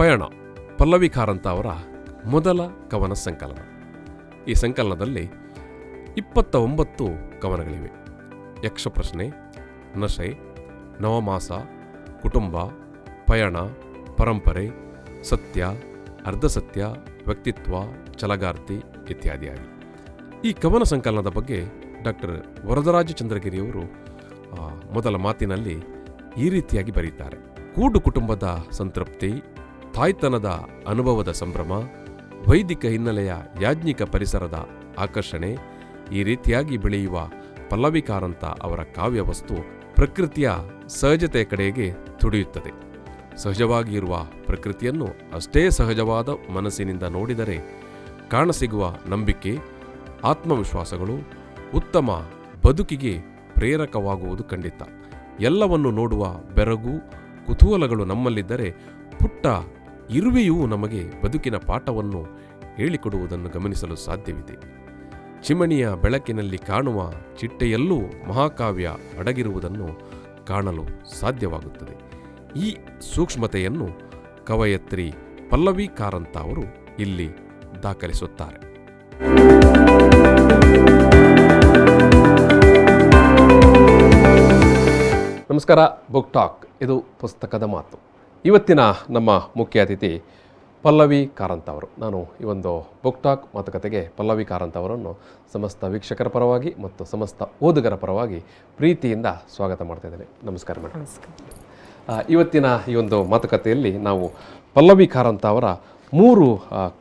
ಪಯಣ ಪಲ್ಲವಿ ಕಾರಂತ ಅವರ ಮೊದಲ ಕವನ ಸಂಕಲನ. ಈ ಸಂಕಲನದಲ್ಲಿ 29 ಕವನಗಳಿವೆ. ಯಕ್ಷಪ್ರಶ್ನೆ, ನಶೆ, ನವಮಾಸ, ಕುಟುಂಬ, ಪಯಣ, ಪರಂಪರೆ, ಸತ್ಯ, ಅರ್ಧಸತ್ಯ, ವ್ಯಕ್ತಿತ್ವ, ಛಲಗಾರ್ತಿ ಇತ್ಯಾದಿಯಾಗಿ. ಈ ಕವನ ಸಂಕಲನದ ಬಗ್ಗೆ ಡಾಕ್ಟರ್ ವರದರಾಜ ಚಂದ್ರಗಿರಿಯವರು ಮೊದಲ ಮಾತಿನಲ್ಲಿ ಈ ರೀತಿಯಾಗಿ ಬರೀತಾರೆ. ಕೂಡು ಕುಟುಂಬದ ಸಂತೃಪ್ತಿ, ತಾಯ್ತನದ ಅನುಭವದ ಸಂಭ್ರಮ, ವೈದಿಕ ಹಿನ್ನೆಲೆಯ ಯಾಜ್ಞಿಕ ಪರಿಸರದ ಆಕರ್ಷಣೆ, ಈ ರೀತಿಯಾಗಿ ಬೆಳೆಯುವ ಪಲ್ಲವಿ ಕಾರಂತ ಅವರ ಕಾವ್ಯವಸ್ತು ಪ್ರಕೃತಿಯ ಸಹಜತೆಯ ಕಡೆಗೆ ತುಡಿಯುತ್ತದೆ. ಸಹಜವಾಗಿ ಇರುವ ಪ್ರಕೃತಿಯನ್ನು ಅಷ್ಟೇ ಸಹಜವಾದ ಮನಸ್ಸಿನಿಂದ ನೋಡಿದರೆ ಕಾಣಸಿಗುವ ನಂಬಿಕೆ, ಆತ್ಮವಿಶ್ವಾಸಗಳು ಉತ್ತಮ ಬದುಕಿಗೆ ಪ್ರೇರಕವಾಗುವುದು ಖಂಡಿತ. ಎಲ್ಲವನ್ನು ನೋಡುವ ಬೆರಗು, ಕುತೂಹಲಗಳು ನಮ್ಮಲ್ಲಿದ್ದರೆ ಪುಟ್ಟ ಇರುವೆಯೂ ನಮಗೆ ಬದುಕಿನ ಪಾಠವನ್ನು ಹೇಳಿಕೊಡುವುದನ್ನು ಗಮನಿಸಲು ಸಾಧ್ಯವಿದೆ. ಚಿಮಣಿಯ ಬೆಳಕಿನಲ್ಲಿ ಕಾಣುವ ಚಿಟ್ಟೆಯಲ್ಲೂ ಮಹಾಕಾವ್ಯ ಅಡಗಿರುವುದನ್ನು ಕಾಣಲು ಸಾಧ್ಯವಾಗುತ್ತದೆ. ಈ ಸೂಕ್ಷ್ಮತೆಯನ್ನು ಕವಯತ್ರಿ ಪಲ್ಲವಿ ಕಾರಂತ ಅವರು ಇಲ್ಲಿ ದಾಖಲಿಸುತ್ತಾರೆ. ನಮಸ್ಕಾರ. ಬುಕ್ ಟಾಕ್, ಇದು ಪುಸ್ತಕದ ಮಾತು. ಇವತ್ತಿನ ನಮ್ಮ ಮುಖ್ಯ ಅತಿಥಿ ಪಲ್ಲವಿ ಕಾರಂತ ಅವರು. ನಾನು ಈ ಒಂದು ಬುಕ್ ಟಾಕ್ ಮಾತುಕತೆಗೆ ಪಲ್ಲವಿ ಕಾರಂತ ಅವರನ್ನು ಸಮಸ್ತ ವೀಕ್ಷಕರ ಪರವಾಗಿ ಮತ್ತು ಸಮಸ್ತ ಓದುಗರ ಪರವಾಗಿ ಪ್ರೀತಿಯಿಂದ ಸ್ವಾಗತ ಮಾಡ್ತಾ ಇದ್ದೇನೆ. ನಮಸ್ಕಾರ ಮೇಡಮ್. ಇವತ್ತಿನ ಈ ಒಂದು ಮಾತುಕತೆಯಲ್ಲಿ ನಾವು ಪಲ್ಲವಿ ಕಾರಂತ ಅವರ 3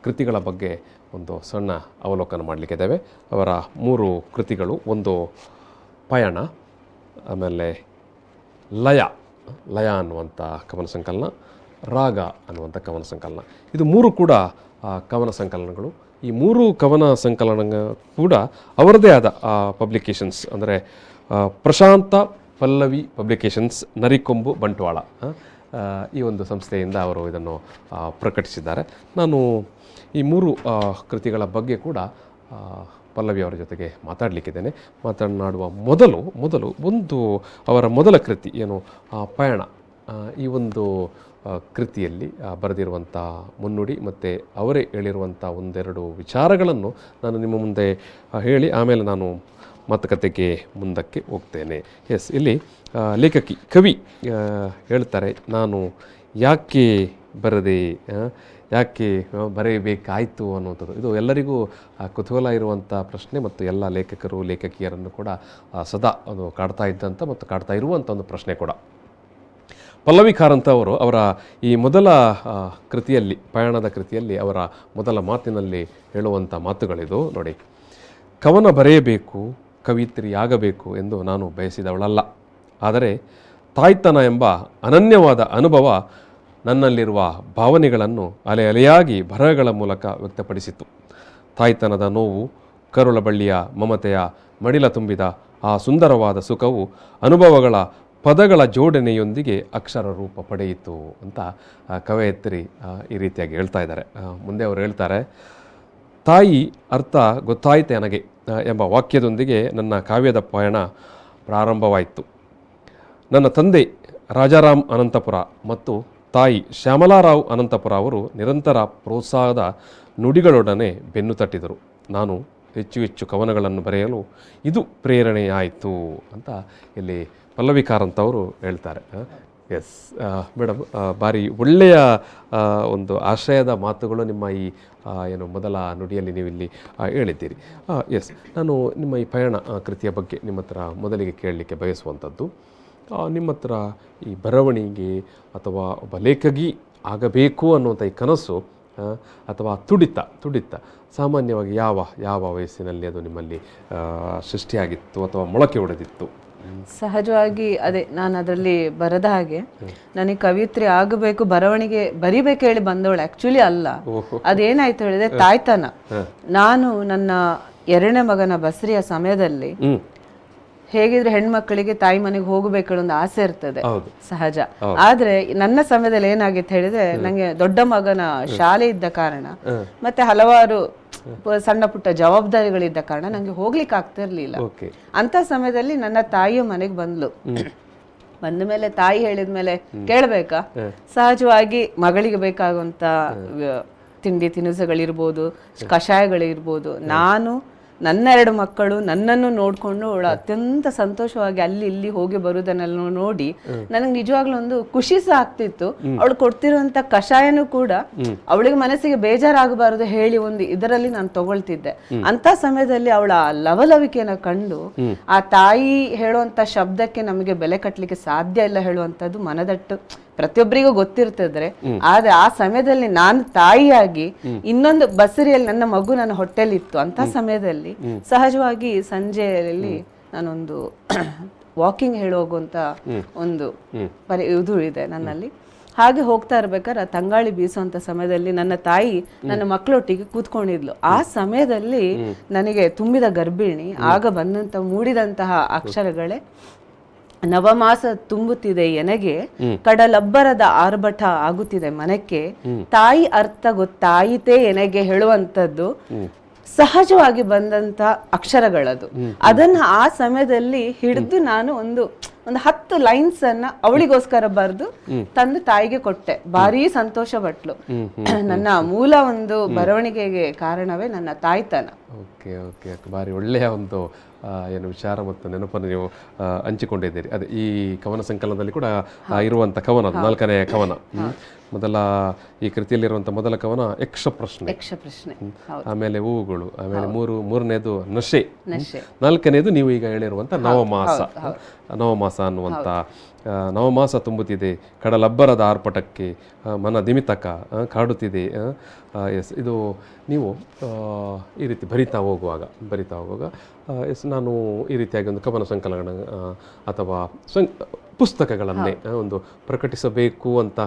ಕೃತಿಗಳ ಬಗ್ಗೆ ಒಂದು ಸಣ್ಣ ಅವಲೋಕನ ಮಾಡಲಿಕ್ಕಿದ್ದೇವೆ. ಅವರ 3 ಕೃತಿಗಳು, ಒಂದು ಪಯಣ, ಆಮೇಲೆ ಲಯ ಅನ್ನುವಂಥ ಕವನ ಸಂಕಲನ, ರಾಗ ಅನ್ನುವಂಥ ಕವನ ಸಂಕಲನ. ಇದು 3 ಕೂಡ ಕವನ ಸಂಕಲನಗಳು. ಈ 3 ಕವನ ಸಂಕಲನ ಕೂಡ ಅವರದೇ ಆದ ಪಬ್ಲಿಕೇಶನ್ಸ್, ಅಂದರೆ ಪ್ರಶಾಂತ ಪಲ್ಲವಿ ಪಬ್ಲಿಕೇಶನ್ಸ್, ನರಿಕೊಂಬು, ಬಂಟ್ವಾಳ, ಈ ಒಂದು ಸಂಸ್ಥೆಯಿಂದ ಅವರು ಇದನ್ನು ಪ್ರಕಟಿಸಿದ್ದಾರೆ. ನಾನು ಈ 3 ಕೃತಿಗಳ ಬಗ್ಗೆ ಕೂಡ ಪಲ್ಲವಿ ಅವರ ಜೊತೆಗೆ ಮಾತಾಡಲಿಕ್ಕಿದ್ದೇನೆ. ಮಾತನಾಡುವ ಮೊದಲು ಒಂದು ಅವರ ಮೊದಲ ಕೃತಿ ಏನು, ಪಯಣ, ಈ ಒಂದು ಕೃತಿಯಲ್ಲಿ ಬರೆದಿರುವಂಥ ಮುನ್ನುಡಿ ಮತ್ತು ಅವರೇ ಹೇಳಿರುವಂಥ ಒಂದೆರಡು ವಿಚಾರಗಳನ್ನು ನಾನು ನಿಮ್ಮ ಮುಂದೆ ಹೇಳಿ ಆಮೇಲೆ ನಾನು ಮಾತುಕತೆಗೆ ಮುಂದಕ್ಕೆ ಹೋಗ್ತೇನೆ. ಇಲ್ಲಿ ಕವಿ ಹೇಳ್ತಾರೆ, ನಾನು ಯಾಕೆ ಬರದೆ, ಯಾಕೆ ಬರೆಯಬೇಕಾಯಿತು ಅನ್ನುವಂಥದ್ದು. ಇದು ಎಲ್ಲರಿಗೂ ಕುತೂಹಲ ಇರುವಂಥ ಪ್ರಶ್ನೆ ಮತ್ತು ಎಲ್ಲ ಲೇಖಕರು ಲೇಖಕಿಯರನ್ನು ಕೂಡ ಸದಾ ಅದು ಕಾಡ್ತಾ ಇದ್ದಂಥ ಮತ್ತು ಕಾಡ್ತಾ ಇರುವಂಥ ಒಂದು ಪ್ರಶ್ನೆ ಕೂಡ. ಪಲ್ಲವಿ ಕಾರಂತ ಅವರು ಅವರ ಈ ಮೊದಲ ಕೃತಿಯಲ್ಲಿ, ಪಯಣದ ಕೃತಿಯಲ್ಲಿ ಅವರ ಮೊದಲ ಮಾತಿನಲ್ಲಿ ಹೇಳುವಂಥ ಮಾತುಗಳಿದು ನೋಡಿ. ಕವನ ಬರೆಯಬೇಕು, ಕವಿತ್ರಿಯಾಗಬೇಕು ಎಂದು ನಾನು ಬಯಸಿದವಳಲ್ಲ. ಆದರೆ ತಾಯ್ತನ ಎಂಬ ಅನನ್ಯವಾದ ಅನುಭವ ನನ್ನಲ್ಲಿರುವ ಭಾವನೆಗಳನ್ನು ಅಲೆಯಾಗಿ ಬರಹಗಳ ಮೂಲಕ ವ್ಯಕ್ತಪಡಿಸಿತು. ತಾಯ್ತನದ ನೋವು, ಕರುಳ ಬಳ್ಳಿಯ ಮಮತೆಯ ಮಡಿಲ ತುಂಬಿದ ಆ ಸುಂದರವಾದ ಸುಖವು ಅನುಭವಗಳ ಪದಗಳ ಜೋಡಣೆಯೊಂದಿಗೆ ಅಕ್ಷರ ರೂಪ ಪಡೆಯಿತು ಅಂತ ಕವಯತ್ರಿ ಈ ರೀತಿಯಾಗಿ ಹೇಳ್ತಾ ಇದ್ದಾರೆ. ಮುಂದೆ ಅವರು ಹೇಳ್ತಾರೆ, ತಾಯಿ ಅರ್ಥ ಗೊತ್ತಾಯಿತೆ ನನಗೆ ಎಂಬ ವಾಕ್ಯದೊಂದಿಗೆ ನನ್ನ ಕಾವ್ಯದ ಪಯಣ ಪ್ರಾರಂಭವಾಯಿತು. ನನ್ನ ತಂದೆ ರಾಜಾರಾಮ್ ಅನಂತಪುರ ಮತ್ತು ತಾಯಿ ಶ್ಯಾಮಲಾರಾವ್ ಅನಂತಪುರ ಅವರು ನಿರಂತರ ಪ್ರೋತ್ಸಾಹದ ನುಡಿಗಳೊಡನೆ ಬೆನ್ನು ತಟ್ಟಿದರು. ನಾನು ಹೆಚ್ಚು ಕವನಗಳನ್ನು ಬರೆಯಲು ಇದು ಪ್ರೇರಣೆಯಾಯಿತು ಅಂತ ಇಲ್ಲಿ ಪಲ್ಲವಿ ಕಾರಂತ ಅವರು ಹೇಳ್ತಾರೆ. ಎಸ್ ಮೇಡಮ್, ಭಾರಿ ಒಳ್ಳೆಯ ಒಂದು ಆಶಯದ ಮಾತುಗಳು ನಿಮ್ಮ ಈ ಏನು ಮೊದಲ ನುಡಿಯಲ್ಲಿ ನೀವು ಇಲ್ಲಿ ಹೇಳಿದ್ದೀರಿ. ಎಸ್, ನಾನು ನಿಮ್ಮ ಈ ಪಯಣ ಕೃತಿಯ ಬಗ್ಗೆ ನಿಮ್ಮ ಹತ್ರ ಮೊದಲಿಗೆ ಕೇಳಲಿಕ್ಕೆ ಬಯಸುವಂಥದ್ದು, ನಿಮ್ಮ ಹತ್ರ ಈ ಬರವಣಿಗೆ ಅಥವಾ ಒಬ್ಬ ಲೇಖಕಿ ಆಗಬೇಕು ಅನ್ನುವಂಥ ಈ ಕನಸು ಅಥವಾ ತುಡಿತ ಸಾಮಾನ್ಯವಾಗಿ ಯಾವ ವಯಸ್ಸಿನಲ್ಲಿ ಅದು ನಿಮ್ಮಲ್ಲಿ ಸೃಷ್ಟಿಯಾಗಿತ್ತು ಅಥವಾ ಮೊಳಕೆ ಹೊಡೆದಿತ್ತು? ಸಹಜವಾಗಿ ಅದೇ, ನಾನು ಅದರಲ್ಲಿ ಬರದ ಹಾಗೆ ನನಗೆ ಕವಿತ್ರಿ ಆಗಬೇಕು, ಬರವಣಿಗೆ ಬರಿಬೇಕು ಹೇಳಿ ಬಂದವಳು ಆಕ್ಚುಲಿ ಅಲ್ಲ. ಅದೇನಾಯ್ತು ಹೇಳಿದ್ರೆ ತಾಯ್ತನ. ನಾನು ನನ್ನ 2ನೇ ಮಗನ ಬಸ್ರಿಯ ಸಮಯದಲ್ಲಿ ಹೇಗಿದ್ರೆ ಹೆಣ್ಮಕ್ಳಿಗೆ ತಾಯಿ ಮನೆಗೆ ಹೋಗಬೇಕು ಒಂದು ಆಸೆ ಇರ್ತದೆ, ಸಹಜ. ಆದ್ರೆ ನನ್ನ ಸಮಯದಲ್ಲಿ ಏನಾಗಿತ್ತು ಹೇಳಿದ್ರೆ, ನಂಗೆ ದೊಡ್ಡ ಮಗನ ಶಾಲೆ ಇದ್ದ ಕಾರಣ ಮತ್ತೆ ಹಲವಾರು ಸಣ್ಣ ಪುಟ್ಟ ಜವಾಬ್ದಾರಿಗಳಿದ್ದ ಕಾರಣ ನಂಗೆ ಹೋಗ್ಲಿಕ್ಕೆ ಆಗ್ತಿರ್ಲಿಲ್ಲ. ಅಂತ ಸಮಯದಲ್ಲಿ ನನ್ನ ತಾಯಿಯ ಮನೆಗೆ ಬಂದ್ಲು. ಬಂದ ಮೇಲೆ ತಾಯಿ ಹೇಳಿದ್ಮೇಲೆ ಕೇಳ್ಬೇಕಾ? ಸಹಜವಾಗಿ ಮಗಳಿಗೆ ಬೇಕಾಗುವಂತ ತಿಂಡಿ ತಿನಿಸುಗಳಿರ್ಬೋದು, ಕಷಾಯಗಳಿರ್ಬೋದು, ನಾನು ನನ್ನ 2 ಮಕ್ಕಳು ನನ್ನನ್ನು ನೋಡ್ಕೊಂಡು ಅವಳು ಅತ್ಯಂತ ಸಂತೋಷವಾಗಿ ಅಲ್ಲಿ ಇಲ್ಲಿ ಹೋಗಿ ಬರುವುದನ್ನೆಲ್ಲ ನೋಡಿ ನನಗೆ ನಿಜವಾಗ್ಲೂ ಒಂದು ಖುಷಿ ಸಹ ಆಗ್ತಿತ್ತು. ಅವಳು ಕೊಡ್ತಿರುವಂತ ಕಷಾಯನೂ ಕೂಡ ಅವಳಿಗೆ ಮನಸ್ಸಿಗೆ ಬೇಜಾರಾಗಬಾರದು ಹೇಳಿ ಒಂದು ಇದರಲ್ಲಿ ನಾನು ತಗೊಳ್ತಿದ್ದೆ. ಅಂತ ಸಮಯದಲ್ಲಿ ಅವಳ ಲವಲವಿಕೆಯನ್ನು ಕಂಡು ಆ ತಾಯಿ ಹೇಳುವಂತ ಶಬ್ದಕ್ಕೆ ನಮಗೆ ಬೆಲೆ ಕಟ್ಟಲಿಕ್ಕೆ ಸಾಧ್ಯ ಇಲ್ಲ ಹೇಳುವಂತದ್ದು ಮನದಟ್ಟು ಪ್ರತಿಯೊಬ್ಬರಿಗೂ ಗೊತ್ತಿರ್ತದ್ರೆ. ಆದ್ರೆ ಆ ಸಮಯದಲ್ಲಿ ನಾನು ತಾಯಿಯಾಗಿ ಇನ್ನೊಂದು ಬಸರಿಯಲ್ಲಿ ನನ್ನ ಮಗು ನನ್ನ ಹೊಟ್ಟೆಲಿ ಇತ್ತು. ಅಂತ ಸಮಯದಲ್ಲಿ ಸಹಜವಾಗಿ ಸಂಜೆಯಲ್ಲಿ ನಾನೊಂದು ವಾಕಿಂಗ್ ಹೇಳೋಗುವಂತ ಒಂದು ಇದು ಇದೆ ನನ್ನಲ್ಲಿ. ಹಾಗೆ ಹೋಗ್ತಾ ಇರ್ಬೇಕಾದ್ರೆ ತಂಗಾಳಿ ಬೀಸುವಂತ ಸಮಯದಲ್ಲಿ ನನ್ನ ತಾಯಿ ನನ್ನ ಮಕ್ಕಳೊಟ್ಟಿಗೆ ಕೂತ್ಕೊಂಡಿದ್ಲು. ಆ ಸಮಯದಲ್ಲಿ ನನಗೆ ತುಂಬಿದ ಗರ್ಭಿಣಿ ಆಗ ಬಂದಂತ ಮೂಡಿದಂತಹ ಅಕ್ಷರಗಳೇ, ನವಮಾಸ ತುಂಬುತ್ತಿದೆ ಎನಗೆ, ಕಡಲಬ್ಬರದ ಆರ್ಭಟ ಆಗುತ್ತಿದೆ ಮನಕ್ಕೆ, ತಾಯಿ ಅರ್ಥ ಗೊತ್ತಾಯಿತೇ ಎನಗೆ ಹೇಳುವಂಥದ್ದು ಸಹಜವಾಗಿ ಬಂದಂತ ಅಕ್ಷರಗಳದು. ಅದನ್ನ ಆ ಸಮಯದಲ್ಲಿ ಹಿಡಿದು ನಾನು ಒಂದು 10 ಲೈನ್ಸ್ ಅನ್ನ ಅವಳಿಗೋಸ್ಕರ ಬರೆದು ತಂದು ತಾಯಿಗೆ ಕೊಟ್ಟೆ. ಭಾರಿ ಸಂತೋಷ ಪಟ್ಲು. ನನ್ನ ಮೂಲ ಒಂದು ಬರವಣಿಗೆಗೆ ಕಾರಣವೇ ನನ್ನ ತಾಯ್ತನ. ಓಕೆ ಓಕೆ ಭಾರಿ ಒಳ್ಳೆಯ ಒಂದು ಏನು ವಿಚಾರ ಮತ್ತು ನೆನಪನ್ನು ನೀವು ಹಂಚಿಕೊಂಡಿದ್ದೀರಿ. ಅದೇ ಈ ಕವನ ಸಂಕಲನದಲ್ಲಿ ಕೂಡ ಇರುವಂಥ ಕವನ, 4ನೇ ಕವನ. ಮೊದಲ ಈ ಕೃತಿಯಲ್ಲಿರುವಂಥ ಮೊದಲ ಕವನ ಯಕ್ಷ ಪ್ರಶ್ನೆ, ಆಮೇಲೆ ಹೂವುಗಳು, ಆಮೇಲೆ ಮೂರನೇದು ನಶೆ, 4ನೇದು ನೀವು ಈಗ ಹೇಳಿರುವಂಥ ನವಮಾಸ ಅನ್ನುವಂಥ ನವಮಾಸ ತುಂಬುತ್ತಿದೆ ಕಡಲಬ್ಬರದ ಆರ್ಭಟಕ್ಕೆ ಮನ ದಿಮಿತಕ ಕಾಡುತ್ತಿದೆ. ಎಸ್, ಇದು ನೀವು ಈ ರೀತಿ ಬರಿತಾ ಹೋಗುವಾಗ ನಾನು ಈ ರೀತಿಯಾಗಿ ಒಂದು ಕವನ ಸಂಕಲನ ಅಥವಾ ಪುಸ್ತಕಗಳನ್ನೇ ಒಂದು ಪ್ರಕಟಿಸಬೇಕು ಅಂತ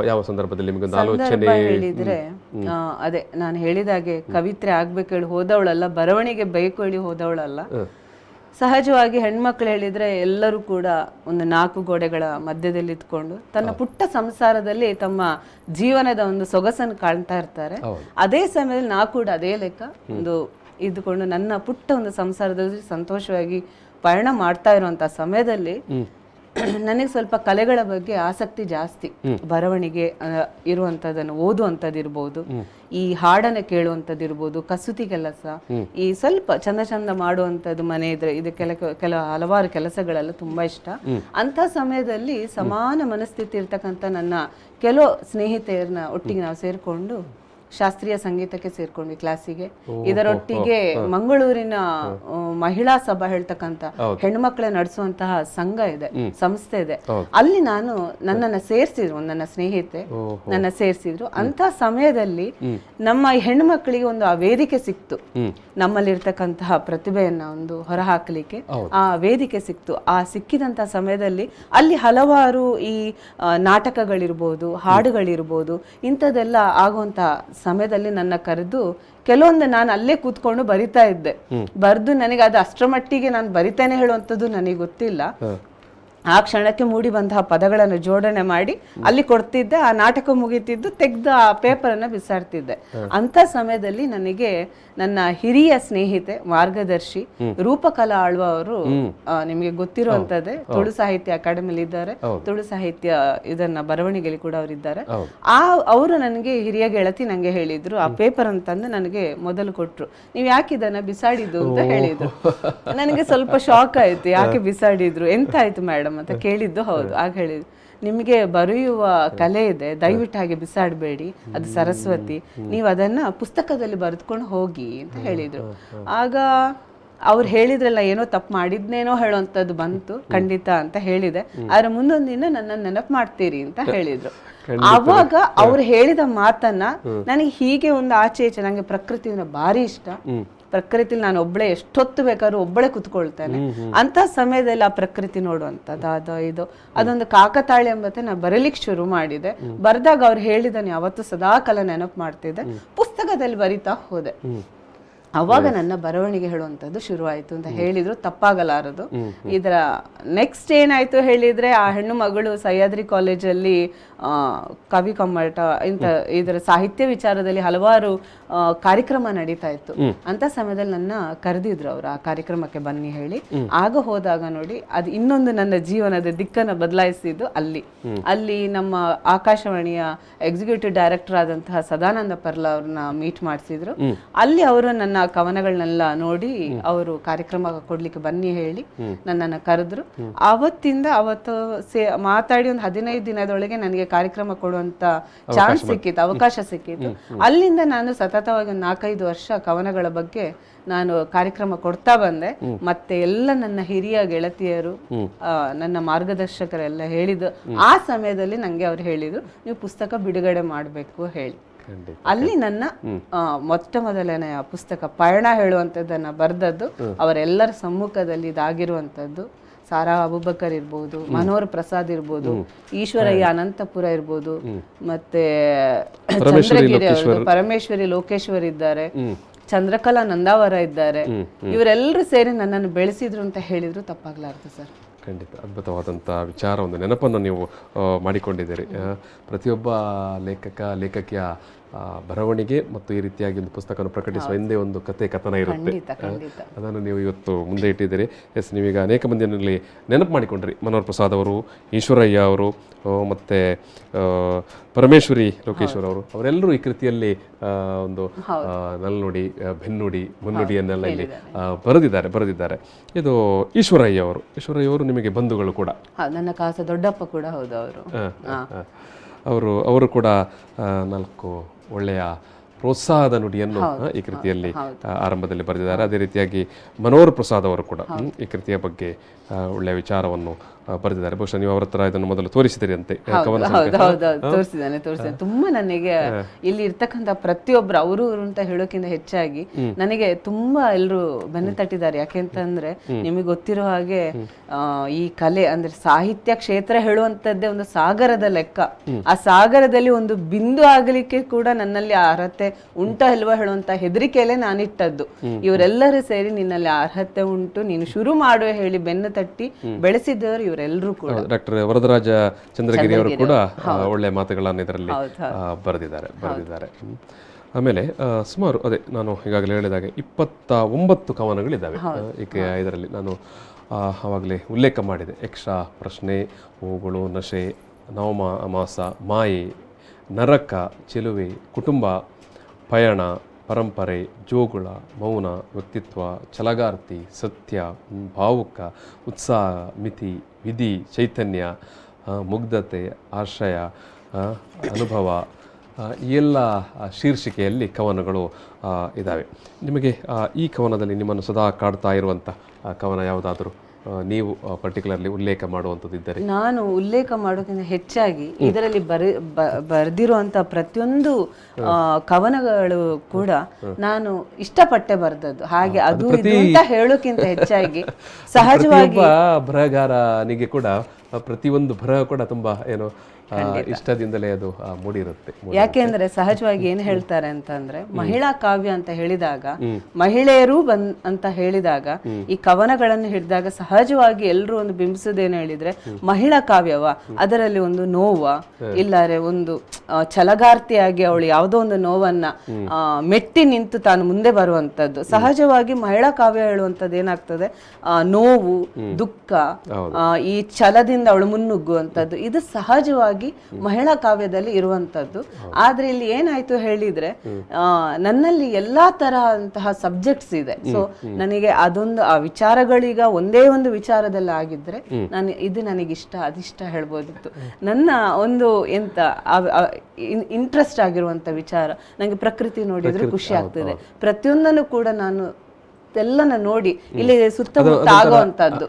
ಯಾವ ಸಂದರ್ಭದಲ್ಲಿ ನಿಮಗೊಂದು ಆಲೋಚನೆ ಹೇಳಿದ್ರೆ, ಅದೇ ನಾನು ಹೇಳಿದಾಗೆ ಕವಿತ್ರೆ ಆಗ್ಬೇಕು ಹೇಳಿ ಹೋದವಳಲ್ಲ, ಬರವಣಿಗೆ ಬೇಕು ಹೇಳಿ ಹೋದವಳಲ್ಲ. ಸಹಜವಾಗಿ ಹೆಣ್ಮಕ್ಳು ಹೇಳಿದ್ರೆ ಎಲ್ಲರೂ ಕೂಡ ಒಂದು 4 ಗೋಡೆಗಳ ಮಧ್ಯದಲ್ಲಿ ಇದ್ಕೊಂಡು ತನ್ನ ಪುಟ್ಟ ಸಂಸಾರದಲ್ಲಿ ತಮ್ಮ ಜೀವನದ ಒಂದು ಸೊಗಸನ್ನು ಕಾಣ್ತಾ ಇರ್ತಾರೆ. ಅದೇ ಸಮಯದಲ್ಲಿ ನಾ ಕೂಡ ಅದೇ ಲೆಕ್ಕ ಒಂದು ಇದ್ಕೊಂಡು ನನ್ನ ಪುಟ್ಟ ಒಂದು ಸಂಸಾರದಲ್ಲಿ ಸಂತೋಷವಾಗಿ ಪಯಣ ಮಾಡ್ತಾ ಇರುವಂತ ಸಮಯದಲ್ಲಿ ನನಗೆ ಸ್ವಲ್ಪ ಕಲೆಗಳ ಬಗ್ಗೆ ಆಸಕ್ತಿ ಜಾಸ್ತಿ. ಬರವಣಿಗೆ ಇರುವಂತದನ್ನು ಓದುವಂಥದ್ದಿರ್ಬೋದು, ಈ ಹಾಡನ್ನು ಕೇಳುವಂಥದ್ದಿರ್ಬೋದು, ಕಸೂತಿ ಕೆಲಸ, ಈ ಸ್ವಲ್ಪ ಚಂದ ಮಾಡುವಂಥದ್ದು ಮನೆ ಇದ್ರೆ ಇದು ಹಲವಾರು ಕೆಲಸಗಳೆಲ್ಲ ತುಂಬಾ ಇಷ್ಟ. ಅಂತ ಸಮಯದಲ್ಲಿ ಸಮಾನ ಮನಸ್ಥಿತಿ ಇರ್ತಕ್ಕಂಥ ನನ್ನ ಕೆಲವು ಸ್ನೇಹಿತೆಯರನ್ನ ಒಟ್ಟಿಗೆ ನಾವು ಸೇರ್ಕೊಂಡು ಶಾಸ್ತ್ರೀಯ ಸಂಗೀತಕ್ಕೆ ಸೇರ್ಕೊಂಡ್ವಿ ಕ್ಲಾಸಿಗೆ. ಇದರೊಟ್ಟಿಗೆ ಮಂಗಳೂರಿನ ಮಹಿಳಾ ಸಭಾ ಹೇಳ್ತಕ್ಕಂತ ಹೆಣ್ಮಕ್ಳೆ ನಡೆಸುವಂತಹ ಸಂಘ ಇದೆ, ಸಂಸ್ಥೆ ಇದೆ. ಅಲ್ಲಿ ನನ್ನನ್ನ ಸೇರ್ಸಿದ್ರು, ನನ್ನ ಸ್ನೇಹಿತೆ ನನ್ನ ಸೇರ್ಸಿದ್ರು. ಅಂತ ಸಮಯದಲ್ಲಿ ನಮ್ಮ ಹೆಣ್ಮಕ್ಳಿಗೆ ಒಂದು ಆ ವೇದಿಕೆ ಸಿಕ್ತು, ನಮ್ಮಲ್ಲಿರ್ತಕ್ಕಂತಹ ಪ್ರತಿಭೆಯನ್ನ ಒಂದು ಹೊರಹಾಕಲಿಕ್ಕೆ ಆ ವೇದಿಕೆ ಸಿಕ್ತು. ಆ ಸಿಕ್ಕಿದಂತ ಸಮಯದಲ್ಲಿ ಅಲ್ಲಿ ಹಲವಾರು ಈ ನಾಟಕಗಳಿರ್ಬೋದು, ಹಾಡುಗಳಿರ್ಬೋದು, ಇಂಥದ್ದೆಲ್ಲ ಆಗುವಂತ ಸಮಯದಲ್ಲಿ ನನ್ನ ಕರೆದು ಕೆಲವೊಂದು ನಾನು ಅಲ್ಲೇ ಕೂತ್ಕೊಂಡು ಬರಿತಾ ಇದ್ದೆ. ಬರ್ದು ನನಗೆ ಅದು ಅಷ್ಟರ ಮಟ್ಟಿಗೆ ನಾನು ಬರಿತೇನೆ ಹೇಳುವಂಥದ್ದು ನನಗೆ ಗೊತ್ತಿಲ್ಲ. ಆ ಕ್ಷಣಕ್ಕೆ ಮೂಡಿ ಬಂತಹ ಪದಗಳನ್ನು ಜೋಡಣೆ ಮಾಡಿ ಅಲ್ಲಿ ಕೊಡ್ತಿದ್ದೆ. ಆ ನಾಟಕ ಮುಗಿತಿದ್ದು ತೆಗೆದು ಆ ಪೇಪರನ್ನು ಬಿಸಾಡ್ತಿದ್ದೆ. ಅಂತ ಸಮಯದಲ್ಲಿ ನನಗೆ ನನ್ನ ಹಿರಿಯ ಸ್ನೇಹಿತೆ, ಮಾರ್ಗದರ್ಶಿ ರೂಪಕಲಾ ಆಳ್ವ ಅವರು, ನಿಮಗೆ ಗೊತ್ತಿರುವಂತದ್ದೇ, ತುಳು ಸಾಹಿತ್ಯ ಅಕಾಡೆಮಿಲಿ ಇದ್ದಾರೆ, ತುಳು ಸಾಹಿತ್ಯ ಇದನ್ನ ಬರವಣಿಗೆಯಲ್ಲಿ ಕೂಡ ಅವರಿದ್ದಾರೆ. ಅವರು ನನಗೆ ಹಿರಿಯ ಗೆಳತಿ ನಂಗೆ ಹೇಳಿದ್ರು, ಆ ಪೇಪರ್ ಅಂತಂದು ನನಗೆ ಮೊದಲು ಕೊಟ್ರು. ನೀವು ಯಾಕೆ ಇದನ್ನ ಬಿಸಾಡಿದ್ದು ಅಂತ ಹೇಳಿದ್ರು. ನನಗೆ ಸ್ವಲ್ಪ ಶಾಕ್ ಆಯ್ತು, ಯಾಕೆ ಬಿಸಾಡಿದ್ರು, ಎಂತ ಆಯ್ತು ಮೇಡಮ್ ಅಂತ ಕೇಳಿದ್ದು. ಹೌದು, ಆಗ ಹೇಳಿದ್ರು, ನಿಮಗೆ ಬರೆಯುವ ಕಲೆ ಇದೆ, ದಯವಿಟ್ಟು ಹಾಗೆ ಬಿಸಾಡಬೇಡಿ, ಅದು ಸರಸ್ವತಿ, ನೀವು ಅದನ್ನ ಪುಸ್ತಕದಲ್ಲಿ ಬರೆದುಕೊಂಡು ಹೋಗಿ ಅಂತ ಹೇಳಿದ್ರು. ಆಗ ಅವ್ರು ಹೇಳಿದ್ರಲ್ಲ, ಏನೋ ತಪ್ಪು ಮಾಡಿದ್ನೇನೋ ಹೇಳುವಂಥದ್ದು ಬಂತು. ಖಂಡಿತ ಅಂತ ಹೇಳಿದೆ. ಆದ್ರೆ ಮುಂದೊಂದು ದಿನ ನನ್ನ ನೆನಪು ಮಾಡ್ತೀರಿ ಅಂತ ಹೇಳಿದ್ರು. ಆವಾಗ ಅವ್ರು ಹೇಳಿದ ಮಾತನ್ನ ನನಗೆ ಹೀಗೆ ಒಂದು ಆಚೆ ಈಚೆ, ನಂಗೆ ಪ್ರಕೃತಿ ಭಾರಿ ಇಷ್ಟ. ಪ್ರಕೃತಿಲಿ ನಾನು ಒಬ್ಬಳೆ ಎಷ್ಟೊತ್ತು ಬೇಕಾದ್ರೂ ಒಬ್ಬಳೆ ಕುತ್ಕೊಳ್ತೇನೆ. ಅಂತ ಸಮಯದಲ್ಲಿ ಆ ಪ್ರಕೃತಿ ನೋಡುವಂಥದ್ದು ಇದು ಅದೊಂದು ಕಾಕತಾಳಿ ಎಂಬತ್ತೆ ನಾನು ಬರೀಲಿಕ್ಕೆ ಶುರು ಮಾಡಿದೆ. ಬರ್ದಾಗ ಅವ್ರು ಹೇಳಿದನು ಯಾವತ್ತು ಸದಾ ಕಾಲ ನೆನಪು ಮಾಡ್ತಿದ್ದೆ, ಪುಸ್ತಕದಲ್ಲಿ ಬರಿತಾ ಹೋದೆ. ಅವಾಗ ನನ್ನ ಬರವಣಿಗೆ ಹೇಳುವಂಥದ್ದು ಶುರುವಾಯಿತು ಅಂತ ಹೇಳಿದ್ರು ತಪ್ಪಾಗಲಾರದು. ಇದರ ನೆಕ್ಸ್ಟ್ ಏನಾಯ್ತು ಹೇಳಿದ್ರೆ, ಆ ಹೆಣ್ಣು ಮಗಳು ಸಹ್ಯಾದ್ರಿ ಕಾಲೇಜಲ್ಲಿ ಕವಿ ಕಮ್ಮಟ ಇದರ ಸಾಹಿತ್ಯ ವಿಚಾರದಲ್ಲಿ ಹಲವಾರು ಕಾರ್ಯಕ್ರಮ ನಡೀತಾ ಇತ್ತು. ಅಂತ ಸಮಯದಲ್ಲಿ ನನ್ನ ಕರೆದಿದ್ರು ಅವರು ಆ ಕಾರ್ಯಕ್ರಮಕ್ಕೆ ಬನ್ನಿ ಹೇಳಿ. ಆಗ ಹೋದಾಗ ನೋಡಿ, ಅದು ಇನ್ನೊಂದು ನನ್ನ ಜೀವನದ ದಿಕ್ಕನ್ನು ಬದಲಾಯಿಸಿದ್ದು ಅಲ್ಲಿ ನಮ್ಮ ಆಕಾಶವಾಣಿಯ ಎಕ್ಸಿಕ್ಯೂಟಿವ್ ಡೈರೆಕ್ಟರ್ ಆದಂತಹ ಸದಾನಂದ ಪರ್ಲ ಅವ್ರನ್ನ ಮೀಟ್ ಮಾಡಿಸಿದ್ರು. ಅಲ್ಲಿ ಅವರು ನನ್ನ ಕವನಗಳನ್ನೆಲ್ಲ ನೋಡಿ ಅವರು ಕಾರ್ಯಕ್ರಮ ಕೊಡ್ಲಿಕ್ಕೆ ಬನ್ನಿ ಹೇಳಿ ನನ್ನನ್ನು ಕರೆದ್ರು. ಅವತ್ತು ಮಾತಾಡಿ ಒಂದು 15 ದಿನದೊಳಗೆ ನನಗೆ ಕಾರ್ಯಕ್ರಮ ಕೊಡುವಂತ ಚಾನ್ಸ್ ಸಿಕ್ಕಿತ್ತು, ಅವಕಾಶ ಸಿಕ್ಕಿತ್ತು. ಅಲ್ಲಿಂದ ನಾನು ಸತತವಾಗಿ 4-5 ವರ್ಷ ಕವನಗಳ ಬಗ್ಗೆ ನಾನು ಕಾರ್ಯಕ್ರಮ ಕೊಡ್ತಾ ಬಂದೆ. ಮತ್ತೆ ಎಲ್ಲ ನನ್ನ ಹಿರಿಯ ಗೆಳತಿಯರು, ನನ್ನ ಮಾರ್ಗದರ್ಶಕರೆಲ್ಲ ಹೇಳಿದ್ರು. ಆ ಸಮಯದಲ್ಲಿ ನಂಗೆ ಅವ್ರು ಹೇಳಿದ್ರು, ನೀವು ಪುಸ್ತಕ ಬಿಡುಗಡೆ ಮಾಡಬೇಕು ಹೇಳಿ. ಅಲ್ಲಿ ನನ್ನ ಮೊಟ್ಟ ಮೊದಲನೆಯ ಪುಸ್ತಕ ಪಯಣ ಹೇಳುವಂಥದ್ದನ್ನ ಬರೆದದ್ದು ಅವರೆಲ್ಲರ ಸಮ್ಮುಖದಲ್ಲಿ ಇದಾಗಿರುವಂಥದ್ದು. ಸಾರಾ ಅಬುಬಕರ್ ಇರ್ಬೋದು, ಮನೋಹರ್ ಪ್ರಸಾದ್ ಇರ್ಬೋದು, ಈಶ್ವರಯ್ಯ ಅನಂತಪುರ ಇರ್ಬೋದು, ಮತ್ತೆ ಚಂದ್ರಗಿರಿ ಅವರು, ಪರಮೇಶ್ವರಿ ಲೋಕೇಶ್ವರ್ ಇದ್ದಾರೆ, ಚಂದ್ರಕಲಾ ನಂದಾವರ ಇದ್ದಾರೆ. ಇವರೆಲ್ಲರೂ ಸೇರಿ ನನ್ನನ್ನು ಬೆಳೆಸಿದ್ರು ಅಂತ ಹೇಳಿದ್ರು ತಪ್ಪಾಗ್ಲಾರ್ದು ಸರ್. ಖಂಡಿತ ಅದ್ಭುತವಾದಂಥ ವಿಚಾರ, ಒಂದು ನೆನಪನ್ನು ನೀವು ಮಾಡಿಕೊಂಡಿದ್ದೀರಿ. ಪ್ರತಿಯೊಬ್ಬ ಲೇಖಕಿಯ ಬರವಣಿಗೆ ಮತ್ತು ಈ ರೀತಿಯಾಗಿ ಒಂದು ಪುಸ್ತಕವನ್ನು ಪ್ರಕಟಿಸುವ ಹಿಂದೆ ಒಂದು ಕಥನ ಇರುತ್ತೆ. ಅದನ್ನು ನೀವು ಇವತ್ತು ಮುಂದೆ ಇಟ್ಟಿದ್ದೀರಿ. ಎಸ್, ನೀವೀಗ ಅನೇಕ ಮಂದಿಯಲ್ಲಿ ನೆನಪು ಮಾಡಿಕೊಂಡ್ರಿ. ಮನೋಹರ್ ಪ್ರಸಾದ್ ಅವರು, ಈಶ್ವರಯ್ಯ ಅವರು, ಮತ್ತು ಪರಮೇಶ್ವರಿ ಲೋಕೇಶ್ವರ್ ಅವರು, ಅವರೆಲ್ಲರೂ ಈ ಕೃತಿಯಲ್ಲಿ ಒಂದು ನಲ್ನುಡಿ, ಬೆನ್ನುಡಿ, ಮುನ್ನುಡಿಯನ್ನೆಲ್ಲ ಇಲ್ಲಿ ಬರೆದಿದ್ದಾರೆ. ಇದು ಈಶ್ವರಯ್ಯ ಅವರು ನಿಮಗೆ ಬಂಧುಗಳು ಕೂಡ. ನನ್ನ ಕಾಸ ದೊಡ್ಡಪ್ಪ ಕೂಡ ಹೌದು. ಅವರು ಕೂಡ 4 ಒಳ್ಳೆಯ ಪ್ರೋತ್ಸಾಹದ ನುಡಿಯನ್ನು ಈ ಕೃತಿಯಲ್ಲಿ ಆರಂಭದಲ್ಲಿ ಬರೆದಿದ್ದಾರೆ. ಅದೇ ರೀತಿಯಾಗಿ ಮನೋಹರ್ ಪ್ರಸಾದ್ ಅವರು ಕೂಡ ಈ ಕೃತಿಯ ಬಗ್ಗೆ ಒಳ್ಳೆಯ ವಿಚಾರವನ್ನು ಬರೆದಿದ್ದಾರೆ. ಬಹುಶಃ ನೀವು ಅವರ ಹತ್ರ ಇದನ್ನು ಮೊದಲು ತೋರಿಸಿದಿರಿ ಅಂತೆ. ತೋರಿಸಿದ್ದಾನೆ. ತುಂಬಾ ನನಗೆ ಇಲ್ಲಿ ಇರ್ತಕ್ಕಂಥ ಪ್ರತಿಯೊಬ್ರು ಅವರು ಅಂತ ಹೇಳೋಕ್ಕಿಂತ ಹೆಚ್ಚಾಗಿ ನನಗೆ ತುಂಬಾ ಎಲ್ಲರೂ ಬೆನ್ನು ತಟ್ಟಿದ್ದಾರೆ. ಯಾಕೆಂತಂದ್ರೆ ನಿಮಗೆ ಗೊತ್ತಿರೋ ಹಾಗೆ ಈ ಕಲೆ ಅಂದ್ರೆ ಸಾಹಿತ್ಯ ಕ್ಷೇತ್ರ ಹೇಳುವಂತದ್ದೇ ಒಂದು ಸಾಗರದ ಲೆಕ್ಕ. ಆ ಸಾಗರದಲ್ಲಿ ಒಂದು ಬಿಂದು ಆಗಲಿಕ್ಕೆ ಕೂಡ ನನ್ನಲ್ಲಿ ಅರ್ಹತೆ ಉಂಟಾ ಇಲ್ವಾ ಹೇಳುವಂತ ಹೆದರಿಕೆಯಲ್ಲೇ ನಾನಿಟ್ಟದ್ದು. ಇವರೆಲ್ಲರೂ ಸೇರಿ ನಿನ್ನಲ್ಲಿ ಅರ್ಹತೆ ಉಂಟು, ನೀನು ಶುರು ಮಾಡುವ ಹೇಳಿ ಬೆನ್ನು ತಟ್ಟಿ ಬೆಳೆಸಿದವರು ಇವರೆಲ್ಲರೂ ಕೂಡ. ಡಾಕ್ಟರ್ ವರದರಾಜ ಚಂದ್ರಗಿರಿ ಅವರು ಕೂಡ ಒಳ್ಳೆಯ ಮಾತುಗಳನ್ನು ಇದರಲ್ಲಿ ಬರೆದಿದ್ದಾರೆ. ಆಮೇಲೆ ಸುಮಾರು ನಾನು ಈಗಾಗಲೇ ಹೇಳಿದಾಗೆ 29 ಕವನಗಳಿದ್ದಾವೆ ಇದರಲ್ಲಿ. ನಾನು ಆವಾಗಲೇ ಉಲ್ಲೇಖ ಮಾಡಿದೆ. ಯಕ್ಷ, ಪ್ರಶ್ನೆ, ಹೂಗಳು, ನಶೆ, ನವಮಾಸ, ಮಾಯೆ, ನರಕ, ಚೆಲುವೆ, ಕುಟುಂಬ, ಪಯಣ, ಪರಂಪರೆ, ಜೋಗುಳ, ಮೌನ, ವ್ಯಕ್ತಿತ್ವ, ಛಲಗಾರ್ತಿ, ಸತ್ಯ, ಭಾವುಕ, ಉತ್ಸಾಹ, ಮಿತಿ, ವಿಧಿ, ಚೈತನ್ಯ, ಮುಗ್ಧತೆ, ಆಶ್ರಯ, ಅನುಭವ, ಈ ಎಲ್ಲ ಶೀರ್ಷಿಕೆಯಲ್ಲಿ ಕವನಗಳು ಇದ್ದಾವೆ. ನಿಮಗೆ ಈ ಕವನದಲ್ಲಿ ನಿಮ್ಮನ್ನು ಸದಾ ಕಾಡ್ತಾ ಇರುವಂಥ ಕವನ ಯಾವುದಾದರೂ ನೀವು ಪರ್ಟಿಕ್ಯುಲರ್ಲಿ ಉಲ್ಲೇಖ ಮಾಡುವಂಥದ್ದು ಇದ್ದರೆ? ನಾನು ಉಲ್ಲೇಖ ಮಾಡೋಕ್ಕಿಂತ ಹೆಚ್ಚಾಗಿ ಇದರಲ್ಲಿ ಬರೆದಿರುವಂಥ ಪ್ರತಿಯೊಂದು ಕವನಗಳು ಕೂಡ ನಾನು ಇಷ್ಟಪಟ್ಟೆ ಬರೆದದ್ದು. ಹಾಗೆ ಅದು ಇದು ಅಂತ ಹೇಳೋಕ್ಕಿಂತ ಹೆಚ್ಚಾಗಿ ಸಹಜವಾಗಿ ಬರಹಗಾರನಿಗೆ ಕೂಡ ಪ್ರತಿಯೊಂದು ಬರಹ ಕೂಡ ತುಂಬಾ ಏನು ಇಷ್ಟದಿಂದಲೇ ಅದು ಮೂಡಿರುತ್ತೆ. ಯಾಕೆಂದ್ರೆ ಸಹಜವಾಗಿ ಏನ್ ಹೇಳ್ತಾರೆ ಅಂತಂದ್ರೆ, ಮಹಿಳಾ ಕಾವ್ಯ ಅಂತ ಹೇಳಿದಾಗ, ಮಹಿಳೆಯರು ಅಂತ ಹೇಳಿದಾಗ, ಈ ಕವನಗಳನ್ನು ಹಿಡಿದಾಗ ಸಹಜವಾಗಿ ಎಲ್ಲರೂ ಒಂದು ಬಿಂಬಿಸುದೇನು ಹೇಳಿದ್ರೆ ಮಹಿಳಾ ಕಾವ್ಯವ, ಅದರಲ್ಲಿ ಒಂದು ನೋವ ಇಲ್ಲಾರೆ ಒಂದು ಛಲಗಾರ್ತಿಯಾಗಿ ಅವಳು ಯಾವುದೋ ಒಂದು ನೋವನ್ನ ಮೆಟ್ಟಿ ನಿಂತು ತಾನು ಮುಂದೆ ಬರುವಂತದ್ದು. ಸಹಜವಾಗಿ ಮಹಿಳಾ ಕಾವ್ಯ ಹೇಳುವಂತದ್ದು ಏನಾಗ್ತದೆ, ನೋವು, ದುಃಖ, ಈ ಛಲದಿಂದ ಅವಳು ಮುನ್ನುಗ್ಗುವಂತದ್ದು. ಇದು ಸಹಜವಾಗಿ ಮಹಿಳಾ ಕಾವ್ಯದಲ್ಲಿ ಇರುವಂತದ್ದು. ಆದ್ರೆ ಇಲ್ಲಿ ಏನಾಯ್ತು ಹೇಳಿದ್ರೆ, ನನ್ನಲ್ಲಿ ಎಲ್ಲಾ ತರಹಂತಹ ಸಬ್ಜೆಕ್ಟ್ಸ್ ಇದೆ. ಸೊ ನನಗೆ ಅದೊಂದು ಆ ವಿಚಾರಗಳೀಗ ಒಂದೇ ಒಂದು ವಿಚಾರದಲ್ಲಿ ಆಗಿದ್ರೆ ನಾನು ಇದು ನನಗಿಷ್ಟ ಅದಿಷ್ಟ ಹೇಳ್ಬೋದಿತ್ತು. ನನ್ನ ಒಂದು ಎಂತ ಇಂಟ್ರೆಸ್ಟ್ ಆಗಿರುವಂತ ವಿಚಾರ, ನಂಗೆ ಪ್ರಕೃತಿ ನೋಡಿದ್ರೆ ಖುಷಿ ಆಗ್ತದೆ. ಪ್ರತಿಯೊಂದನ್ನು ಕೂಡ ನಾನು ಎಲ್ಲನ ನೋಡಿ ಇಲ್ಲಿ ಸುತ್ತಮುತ್ತ ಆಗುವಂತದ್ದು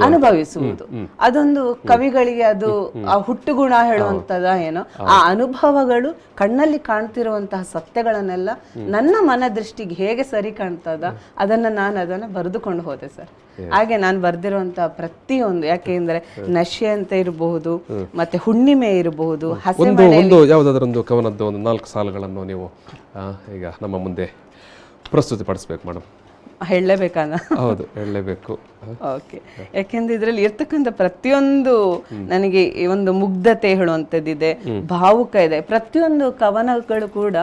ಅನುಭವಿಸುವುದು ಅದೊಂದು ಕವಿಗಳಿಗೆ ಅದು ಆ ಹುಟ್ಟುಗುಣ ಹೇಳುವಂತದ ಏನೋ. ಆ ಅನುಭವಗಳು ಕಣ್ಣಲ್ಲಿ ಕಾಣ್ತಿರುವಂತಹ ಸತ್ಯಗಳನ್ನೆಲ್ಲ ನನ್ನ ಮನದೃಷ್ಟಿಗೆ ಹೇಗೆ ಸರಿ ಕಾಣ್ತದ ಅದನ್ನ ಬರೆದುಕೊಂಡು ಹೋದೆ ಸರ್. ಹಾಗೆ ನಾನು ಬರ್ದಿರುವಂತಹ ಪ್ರತಿಯೊಂದು, ಯಾಕೆಂದ್ರೆ ನಶೆ ಅಂತ ಇರಬಹುದು, ಮತ್ತೆ ಹುಣ್ಣಿಮೆ ಇರಬಹುದು, ಯಾವುದಾದ್ರೊಂದು ಕವನದ್ದು ಒಂದು 4 ಸಾಲುಗಳನ್ನು ನೀವು ಈಗ ನಮ್ಮ ಮುಂದೆ ಪ್ರಸ್ತುತಿಪಡಿಸ್ಬೇಕು ಮೇಡಮ್. ಹೇಳಲೇಬೇಕಾನ? ಹೌದು, ಹೇಳಲೇಬೇಕು. ಓಕೆ, ಯಾಕೆಂದ್ರೆ ಇದರಲ್ಲಿ ಇರ್ತಕ್ಕಂಥ ಪ್ರತಿಯೊಂದು ನನಗೆ ಈ ಒಂದು ಮುಗ್ಧತೆ ಹೇಳುವಂಥದ್ದಿದೆ, ಭಾವುಕ ಇದೆ. ಪ್ರತಿಯೊಂದು ಕವನಗಳು ಕೂಡ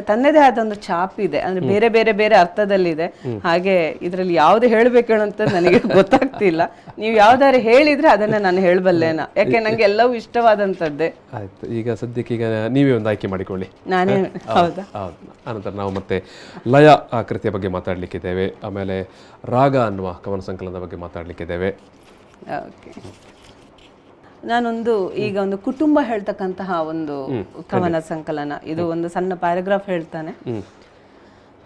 ತನ್ನದೇ ಆದ ಒಂದು ಛಾಪ್ ಇದೆ, ಅಂದ್ರೆ ಬೇರೆ ಬೇರೆ ಬೇರೆ ಅರ್ಥದಲ್ಲಿದೆ. ಹಾಗೆ ಇದರಲ್ಲಿ ಯಾವ್ದು ಹೇಳ್ಬೇಕು ಹೇಳುವಂಥದ್ದು ನನಗೆ ಗೊತ್ತಾಗ್ತಿಲ್ಲ. ನೀವು ಯಾವ್ದಾರು ಹೇಳಿದ್ರೆ ಅದನ್ನ ನಾನು ಹೇಳಬಲ್ಲೇನ, ಯಾಕೆ ನಂಗೆ ಎಲ್ಲವೂ ಇಷ್ಟವಾದಂಥದ್ದೇ. ಆಯ್ತು, ಈಗ ಸದ್ಯಕ್ಕೆ ಈಗ ನೀವೇ ಒಂದು ಆಯ್ಕೆ ಮಾಡಿಕೊಳ್ಳಿ. ನಾನೇ? ಹೌದಾ? ಹೌದು. ಆನಂತರ ನಾವು ಮತ್ತೆ ಲಯ ಕೃತಿಯ ಬಗ್ಗೆ ಮಾತಾಡ್ಲಿಕ್ಕಿದ್ದೇವೆ, ಆಮೇಲೆ ರಾಗ ಅನ್ನುವ ಕವನ ಸಂಕಲನದ ಬಗ್ಗೆ ಮಾತಾಡ್ಲಿಕ್ಕಿದ್ದೇವೆ. ಓಕೆ, ನಾನೊಂದು ಈಗ ಒಂದು ಕುಟುಂಬ ಹೇಳ್ತಕ್ಕಂತಹ ಒಂದು ಕವನ ಸಂಕಲನ, ಇದು ಒಂದು ಸಣ್ಣ ಪ್ಯಾರಾಗ್ರಾಫ್ ಹೇಳ್ತಾನೆ.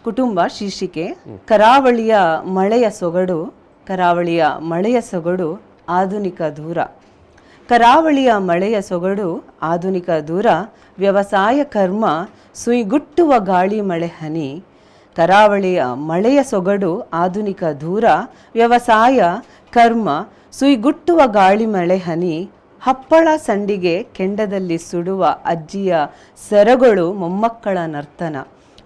ಕುಟುಂಬ ಶೀರ್ಷಿಕೆ: ಕರಾವಳಿಯ ಮಳೆಯ ಸೊಗಡು, ಕರಾವಳಿಯ ಮಳೆಯ ಸೊಗಡು ಆಧುನಿಕ ದೂರ. ಕರಾವಳಿಯ ಮಳೆಯ ಸೊಗಡು ಆಧುನಿಕ ದೂರ, ವ್ಯವಸಾಯ ಕರ್ಮ ಸುಯ್ಗುಟ್ಟುವ ಗಾಳಿ ಮಳೆ ಹನಿ. ಕರಾವಳಿಯ ಮಳೆಯ ಸೊಗಡು ಆಧುನಿಕ ದೂರ, ವ್ಯವಸಾಯ ಕರ್ಮ ಸುಯ್ಗುಟ್ಟುವ ಗಾಳಿ ಮಳೆ ಹನಿ. ಹಪ್ಪಳ ಸಂಡಿಗೆ ಕೆಂಡದಲ್ಲಿ ಸುಡುವ ಅಜ್ಜಿಯ ಸೆರಗಳು ಮೊಮ್ಮಕ್ಕಳ ನರ್ತನ.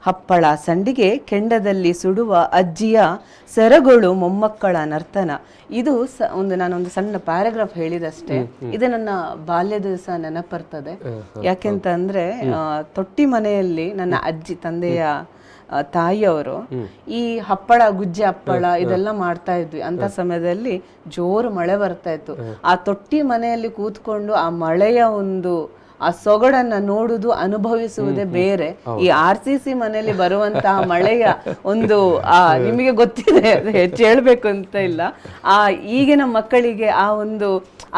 ಹಪ್ಪಳ ಸಂಡಿಗೆ ಕೆಂಡದಲ್ಲಿ ಸುಡುವ ಅಜ್ಜಿಯ ಸೆರಗಳು ಮೊಮ್ಮಕ್ಕಳ ನರ್ತನ. ಇದು ನಾನೊಂದು ಸಣ್ಣ ಪ್ಯಾರಾಗ್ರಾಫ್ ಹೇಳಿದಷ್ಟೇ. ಇದು ನನ್ನ ಬಾಲ್ಯದ ದಿವಸ ನೆನಪರ್ತದೆ. ಯಾಕೆಂತಂದ್ರೆ ತೊಟ್ಟಿ ಮನೆಯಲ್ಲಿ ನನ್ನ ಅಜ್ಜಿ, ತಂದೆಯ ತಾಯಿಯವರು ಈ ಹಪ್ಪಳ, ಗುಜ್ಜೆ ಹಪ್ಪಳ ಇದೆಲ್ಲ ಮಾಡ್ತಾ ಇದ್ವಿ. ಅಂತ ಸಮಯದಲ್ಲಿ ಜೋರು ಮಳೆ ಬರ್ತಾ ಇತ್ತು. ಆ ತೊಟ್ಟಿ ಮನೆಯಲ್ಲಿ ಕೂತ್ಕೊಂಡು ಆ ಮಳೆಯ ಒಂದು ಆ ಸೊಗಡನ್ನ ನೋಡುದು, ಅನುಭವಿಸುವುದೇ ಬೇರೆ. ಈ RCC ಮನೆಯಲ್ಲಿ ಬರುವಂತಹ ಮಳೆಯ ಒಂದು ನಿಮಗೆ ಗೊತ್ತಿದೆ, ಅದು ಹೆಚ್ಚು ಹೇಳ್ಬೇಕು ಅಂತ ಇಲ್ಲ. ಈಗಿನ ಮಕ್ಕಳಿಗೆ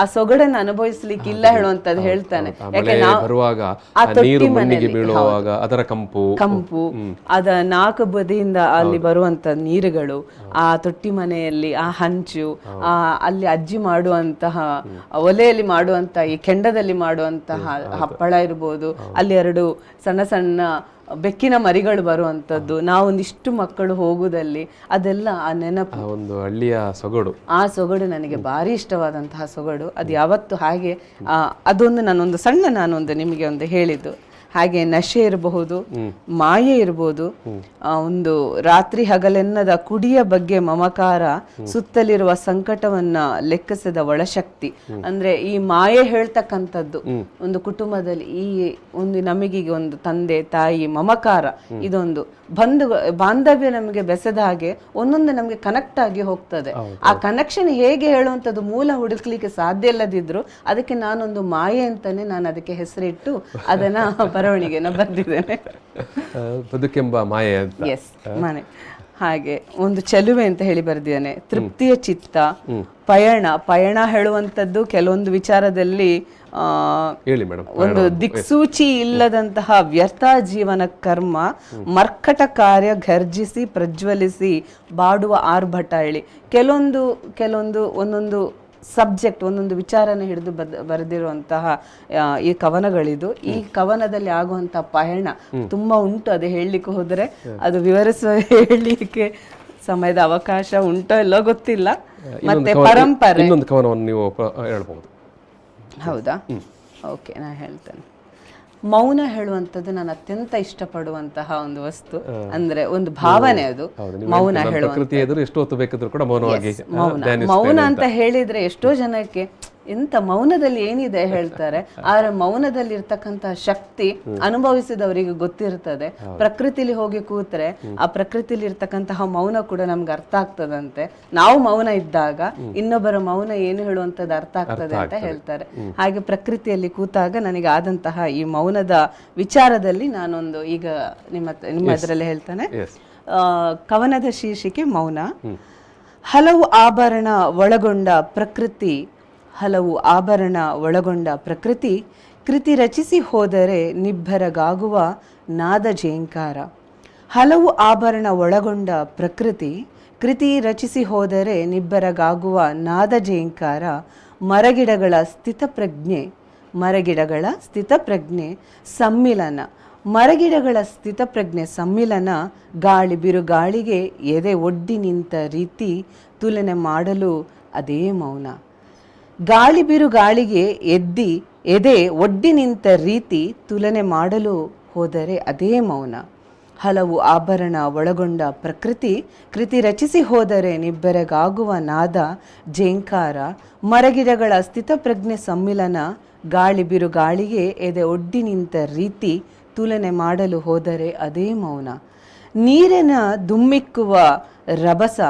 ಆ ಸೊಗಡನ್ನು ಅನುಭವಿಸ್ಲಿಕ್ಕೆ ಇಲ್ಲ ಹೇಳುವಂತದ್ದು ಹೇಳ್ತಾನೆ. ಯಾಕೆ ಬರುವಾಗ ಆ ತೊಟ್ಟಿ ಮನೆಯಲ್ಲಿ ಅದರ ಕಂಪು ಅದ 4 ಬದಿಯಿಂದ ಅಲ್ಲಿ ಬರುವಂತ ನೀರುಗಳು, ಆ ತೊಟ್ಟಿ ಮನೆಯಲ್ಲಿ ಆ ಹಂಚು, ಅಲ್ಲಿ ಅಜ್ಜಿ ಮಾಡುವಂತಹ ಒಲೆಯಲ್ಲಿ ಮಾಡುವಂತಹ ಈ ಕೆಂಡದಲ್ಲಿ ಮಾಡುವಂತಹ ಹಪ್ಪಳ ಇರ್ಬೋದು, ಅಲ್ಲಿ 2 ಸಣ್ಣ ಸಣ್ಣ ಬೆಕ್ಕಿನ ಮರಿಗಳು ಬರುವಂತದ್ದು, ನಾವೊಂದಿಷ್ಟು ಮಕ್ಕಳು ಹೋಗುದಲ್ಲಿ, ಅದೆಲ್ಲ ಆ ನೆನಪು, ಒಂದು ಹಳ್ಳಿಯ ಸೊಗಡು. ಆ ಸೊಗಡು ನನಗೆ ಭಾರಿ ಇಷ್ಟವಾದಂತಹ ಸೊಗಡು. ಅದು ಯಾವತ್ತು ಹಾಗೆ ಅದೊಂದು ನಾನೊಂದು ನಿಮಗೆ ಒಂದು ಹೇಳಿದ್ದು. ಹಾಗೆ ನಶೆ ಇರಬಹುದು, ಮಾಯೆ ಇರಬಹುದು, ಒಂದು ರಾತ್ರಿ ಹಗಲೆನ್ನದ ಕುಡಿಯ ಬಗ್ಗೆ ಮಮಕಾರ, ಸುತ್ತಲಿರುವ ಸಂಕಟವನ್ನ ಲೆಕ್ಕಿಸದ ಒಳಶಕ್ತಿ. ಅಂದ್ರೆ ಈ ಮಾಯೆ ಹೇಳ್ತಕ್ಕಂಥದ್ದು ಒಂದು ಕುಟುಂಬದಲ್ಲಿ, ಈ ಒಂದು ನಮಗೀಗ ಒಂದು ತಂದೆ ತಾಯಿ ಮಮಕಾರ, ಇದೊಂದು ಬಾಂಧವ್ಯ ನಮಗೆ ಬೆಸೆದ ಹಾಗೆ ಒಂದೊಂದು ನಮಗೆ ಕನೆಕ್ಟ್ ಆಗಿ ಹೋಗ್ತದೆ. ಆ ಕನೆಕ್ಷನ್ ಹೇಗೆ ಹೇಳುವಂಥದ್ದು ಮೂಲ ಹುಡುಕ್ಲಿಕ್ಕೆ ಸಾಧ್ಯ ಇಲ್ಲದಿದ್ರು ಅದಕ್ಕೆ ನಾನೊಂದು ಮಾಯೆ ಅಂತಾನೆ ನಾನು ಅದಕ್ಕೆ ಹೆಸರಿಟ್ಟು ಅದನ್ನ ಬರವಣಿಗೆನ ಬರೆದಿದ್ದೇನೆ. ಬದುಕೆಂಬ ಮಾಯೆ ಅಂತ. ಎಸ್, ಮನೆ. ಹಾಗೆ ಒಂದು ಚೆಲುವೆ ಅಂತ ಹೇಳಿ ಬರೆದಿದ್ದೇನೆ. ತೃಪ್ತಿಯ ಚಿತ್ತ, ಪಯಣ ಹೇಳುವಂಥದ್ದು ಕೆಲವೊಂದು ವಿಚಾರದಲ್ಲಿ ಒಂದು ದಿಕ್ಸೂಚಿ ಇಲ್ಲದಂತಹ ವ್ಯರ್ಥ ಜೀವನ ಕರ್ಮ, ಮರ್ಕಟ ಕಾರ್ಯ ಘರ್ಜಿಸಿ ಪ್ರಜ್ವಲಿಸಿ ಬಾಡುವ ಆರ್ಭಟ ಹೇಳಿ ಕೆಲವೊಂದು ಒಂದೊಂದು ಸಬ್ಜೆಕ್ಟ್, ಒಂದೊಂದು ವಿಚಾರನ ಹಿಡಿದು ಬರೆದಿರುವಂತಹ ಈ ಕವನಗಳಿದು. ಈ ಕವನದಲ್ಲಿ ಆಗುವಂತಹ ಪಯಣ ತುಂಬಾ ಉಂಟು. ಅದು ಹೇಳಲಿಕ್ಕೆ ಹೋದ್ರೆ ಅದು ಹೇಳಲಿಕ್ಕೆ ಸಮಯದ ಅವಕಾಶ ಉಂಟೋ ಎಲ್ಲೋ ಗೊತ್ತಿಲ್ಲ. ಮತ್ತೆ ಪರಂಪರೆ, ಇನ್ನೊಂದು ಕವನವನ್ನು ನೀವು ಹೇಳ್ಬಹುದು. ಹೌದಾ? ಓಕೆ, ನಾನು ಹೇಳ್ತೇನೆ. ಮೌನ ಹೇಳುವಂಥದ್ದು ನಾನು ಅತ್ಯಂತ ಇಷ್ಟಪಡುವಂತಹ ಒಂದು ವಸ್ತು, ಅಂದ್ರೆ ಒಂದು ಭಾವನೆ ಅದು. ಮೌನ ಹೇಳುವಂಥದ್ದು ಎಷ್ಟು ಹೊತ್ತು ಬೇಕಾದ್ರೂ ಕೂಡ ಮೌನ ಅಂತ ಹೇಳಿದ್ರೆ ಎಷ್ಟೋ ಜನಕ್ಕೆ ಎಂತ ಮೌನದಲ್ಲಿ ಏನಿದೆ ಹೇಳ್ತಾರೆ. ಆದ್ರೆ ಮೌನದಲ್ಲಿ ಇರ್ತಕ್ಕಂತಹ ಶಕ್ತಿ ಅನುಭವಿಸಿದವರಿಗೆ ಗೊತ್ತಿರ್ತದೆ. ಪ್ರಕೃತಿಲಿ ಹೋಗಿ ಕೂತ್ರೆ ಆ ಪ್ರಕೃತಿಲಿ ಇರ್ತಕ್ಕಂತಹ ಮೌನ ಕೂಡ ನಮ್ಗೆ ಅರ್ಥ ಆಗ್ತದಂತೆ. ನಾವು ಮೌನ ಇದ್ದಾಗ ಇನ್ನೊಬ್ಬರ ಮೌನ ಏನು ಹೇಳುವಂತದ್ದು ಅರ್ಥ ಆಗ್ತದೆ ಅಂತ ಹೇಳ್ತಾರೆ. ಹಾಗೆ ಪ್ರಕೃತಿಯಲ್ಲಿ ಕೂತಾಗ ನನಗೆ ಆದಂತಹ ಈ ಮೌನದ ವಿಚಾರದಲ್ಲಿ ನಾನೊಂದು ಈಗ ನಿಮ್ಮ ಅದರಲ್ಲಿ ಹೇಳ್ತಾನೆ. ಕವನದ ಶೀರ್ಷಿಕೆ ಮೌನ. ಹಲವು ಆಭರಣ ಒಳಗೊಂಡ ಪ್ರಕೃತಿ, ಹಲವು ಆಭರಣ ಒಳಗೊಂಡ ಪ್ರಕೃತಿ, ಕೃತಿ ರಚಿಸಿ ಹೋದರೆ ನಿಬ್ಬರಗಾಗುವ ನಾದ ಝೇಂಕಾರ. ಹಲವು ಆಭರಣ ಒಳಗೊಂಡ ಪ್ರಕೃತಿ, ಕೃತಿ ರಚಿಸಿ ಹೋದರೆ ನಿಬ್ಬರಗಾಗುವ ನಾದ ಝೇಂಕಾರ. ಮರಗಿಡಗಳ ಸ್ಥಿತಪ್ರಜ್ಞೆ ಸಮ್ಮಿಲನ, ಮರಗಿಡಗಳ ಸ್ಥಿತಪ್ರಜ್ಞೆ ಸಮ್ಮಿಲನ. ಗಾಳಿ ಬಿರುಗಾಳಿಗೆ ಎದೆ ಒಡ್ಡಿ ನಿಂತ ರೀತಿ ತುಲನೆ ಮಾಡಲು ಅದೇ ಮೌನ. ಗಾಳಿ ಬಿರುಗಾಳಿಗೆ ಎದೆ ಒಡ್ಡಿ ನಿಂತ ರೀತಿ ತುಲನೆ ಮಾಡಲು ಹೋದರೆ ಅದೇ ಮೌನ. ಹಲವು ಆಭರಣ ಒಳಗೊಂಡ ಪ್ರಕೃತಿ ಕೃತಿ ರಚಿಸಿ ಹೋದರೆ ನಿಬ್ಬೆರಗಾಗುವ ನಾದ ಜೇಂಕಾರ ಮರಗಿಡಗಳ ಸ್ಥಿತಪ್ರಜ್ಞೆ ಸಮ್ಮಿಲನ ಗಾಳಿ ಬಿರುಗಾಳಿಗೆ ಎದೆ ಒಡ್ಡಿ ನಿಂತ ರೀತಿ ತುಲನೆ ಮಾಡಲು ಹೋದರೆ ಅದೇ ಮೌನ. ನೀರಿನ ದುಮ್ಮಿಕ್ಕುವ ರಭಸ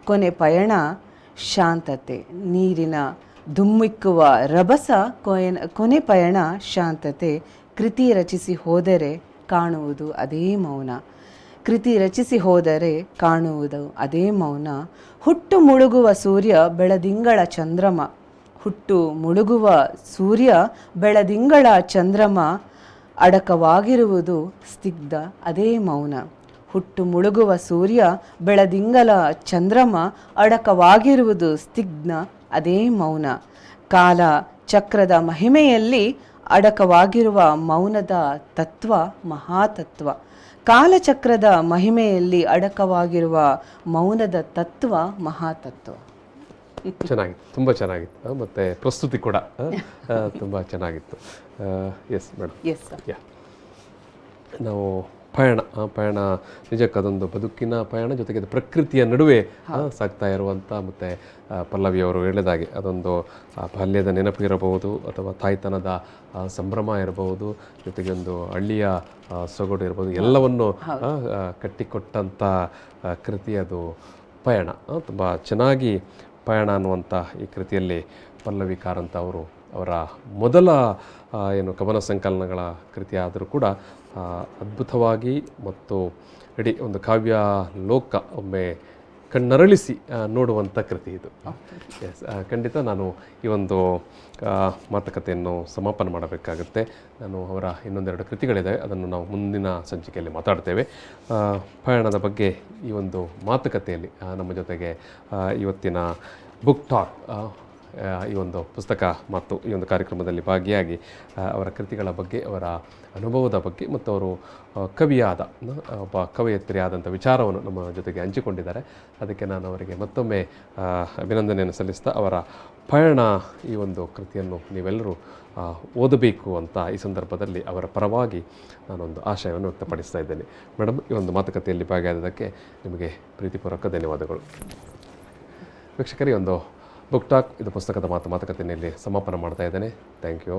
ಕೊನೆ ಪಯಣ ಶಾಂತತೆ. ನೀರಿನ ಧುಮ್ಮಿಕ್ಕುವ ರಭಸ ಕೊನೆ ಪಯಣ ಶಾಂತತೆ. ಕೃತಿ ರಚಿಸಿ ಹೋದರೆ ಕಾಣುವುದು ಅದೇ ಮೌನ. ಕೃತಿ ರಚಿಸಿ ಹೋದರೆ ಕಾಣುವುದು ಅದೇ ಮೌನ. ಹುಟ್ಟು ಮುಳುಗುವ ಸೂರ್ಯ ಬೆಳದಿಂಗಳ ಚಂದ್ರಮ. ಹುಟ್ಟು ಮುಳುಗುವ ಸೂರ್ಯ ಬೆಳದಿಂಗಳ ಚಂದ್ರಮ ಅಡಕವಾಗಿರುವುದು ಸ್ನಿಗ್ಧ ಅದೇ ಮೌನ. ಹುಟ್ಟು ಮುಳುಗುವ ಸೂರ್ಯ ಬೆಳದಿಂಗಳ ಚಂದ್ರಮ ಅಡಕವಾಗಿರುವುದು ಸ್ನಿಗ್ಧ ಅದೇ ಮೌನ. ಕಾಲ ಚಕ್ರದ ಮಹಿಮೆಯಲ್ಲಿ ಅಡಕವಾಗಿರುವ ಮೌನದ ತತ್ವ ಮಹಾತತ್ವ. ಕಾಲಚಕ್ರದ ಮಹಿಮೆಯಲ್ಲಿ ಅಡಕವಾಗಿರುವ ಮೌನದ ತತ್ವ ಮಹಾತತ್ವ. ಚೆನ್ನಾಗಿತ್ತು, ತುಂಬ ಚೆನ್ನಾಗಿತ್ತು. ಮತ್ತು ಪ್ರಸ್ತುತಿ ಕೂಡ ತುಂಬ ಚೆನ್ನಾಗಿತ್ತು. Yes madam. Yes sir. Yeah, ನಾವು ಪಯಣ ನಿಜಕ್ಕೆ ಅದೊಂದು ಬದುಕಿನ ಪಯಣ, ಜೊತೆಗೆ ಅದು ಪ್ರಕೃತಿಯ ನಡುವೆ ಸಾಗ್ತಾ ಇರುವಂಥ, ಮತ್ತು ಪಲ್ಲವಿಯವರು ಹೇಳಿದಾಗೆ ಅದೊಂದು ಬಾಲ್ಯದ ನೆನಪು ಇರಬಹುದು, ಅಥವಾ ತಾಯ್ತನದ ಸಂಭ್ರಮ ಇರಬಹುದು, ಜೊತೆಗೆ ಒಂದು ಹಳ್ಳಿಯ ಸೊಗಡು ಇರ್ಬೋದು, ಎಲ್ಲವನ್ನು ಕಟ್ಟಿಕೊಟ್ಟಂಥ ಕೃತಿ ಅದು ಪಯಣ. ತುಂಬ ಚೆನ್ನಾಗಿ ಪಯಣ ಅನ್ನುವಂಥ ಈ ಕೃತಿಯಲ್ಲಿ ಪಲ್ಲವಿ ಕಾರಂತ ಅವರು ಅವರ ಮೊದಲ ಏನು ಕವನ ಸಂಕಲನಗಳ ಕೃತಿ ಆದರೂ ಕೂಡ ಅದ್ಭುತವಾಗಿ ಮತ್ತು ಇಡೀ ಒಂದು ಕಾವ್ಯ ಲೋಕ ಒಮ್ಮೆ ಕಣ್ಣರಳಿಸಿ ನೋಡುವಂಥ ಕೃತಿ ಇದು. ಎಸ್, ಖಂಡಿತ ನಾನು ಈ ಒಂದು ಮಾತುಕತೆಯನ್ನು ಸಮಾಪನ ಮಾಡಬೇಕಾಗುತ್ತೆ. ನಾನು ಅವರ ಇನ್ನೊಂದೆರಡು ಕೃತಿಗಳಿದ್ದಾವೆ, ಅದನ್ನು ನಾವು ಮುಂದಿನ ಸಂಚಿಕೆಯಲ್ಲಿ ಮಾತಾಡ್ತೇವೆ. ಪಯಣದ ಬಗ್ಗೆ ಈ ಒಂದು ಮಾತುಕತೆಯಲ್ಲಿ ನಮ್ಮ ಜೊತೆಗೆ ಇವತ್ತಿನ ಬುಕ್ ಟಾಕ್ ಈ ಒಂದು ಪುಸ್ತಕ ಮತ್ತು ಈ ಒಂದು ಕಾರ್ಯಕ್ರಮದಲ್ಲಿ ಭಾಗಿಯಾಗಿ ಅವರ ಕೃತಿಗಳ ಬಗ್ಗೆ, ಅವರ ಅನುಭವದ ಬಗ್ಗೆ, ಮತ್ತು ಅವರು ಕವಿಯಾದ ಒಬ್ಬ ಕವಯತ್ರಿಯಾದಂಥ ವಿಚಾರವನ್ನು ನಮ್ಮ ಜೊತೆಗೆ ಹಂಚಿಕೊಂಡಿದ್ದಾರೆ. ಅದಕ್ಕೆ ನಾನು ಅವರಿಗೆ ಮತ್ತೊಮ್ಮೆ ಅಭಿನಂದನೆಯನ್ನು ಸಲ್ಲಿಸ್ತಾ, ಅವರ ಪಯಣ ಈ ಒಂದು ಕೃತಿಯನ್ನು ನೀವೆಲ್ಲರೂ ಓದಬೇಕು ಅಂತ ಈ ಸಂದರ್ಭದಲ್ಲಿ ಅವರ ಪರವಾಗಿ ನಾನೊಂದು ಆಶಯವನ್ನು ವ್ಯಕ್ತಪಡಿಸ್ತಾ ಇದ್ದೇನೆ. ಮೇಡಮ್, ಈ ಒಂದು ಮಾತುಕತೆಯಲ್ಲಿ ಭಾಗಿಯಾದದಕ್ಕೆ ನಿಮಗೆ ಪ್ರೀತಿಪೂರ್ವಕ ಧನ್ಯವಾದಗಳು. ವೀಕ್ಷಕರೇ, ಒಂದು ಬುಕ್ ಟಾಕ್ ಇದು ಪುಸ್ತಕದ ಮಾತುಕತೆಯಲ್ಲಿ ಸಮಾಪನ ಮಾಡ್ತಾ ಇದ್ದೇನೆ. Thank you.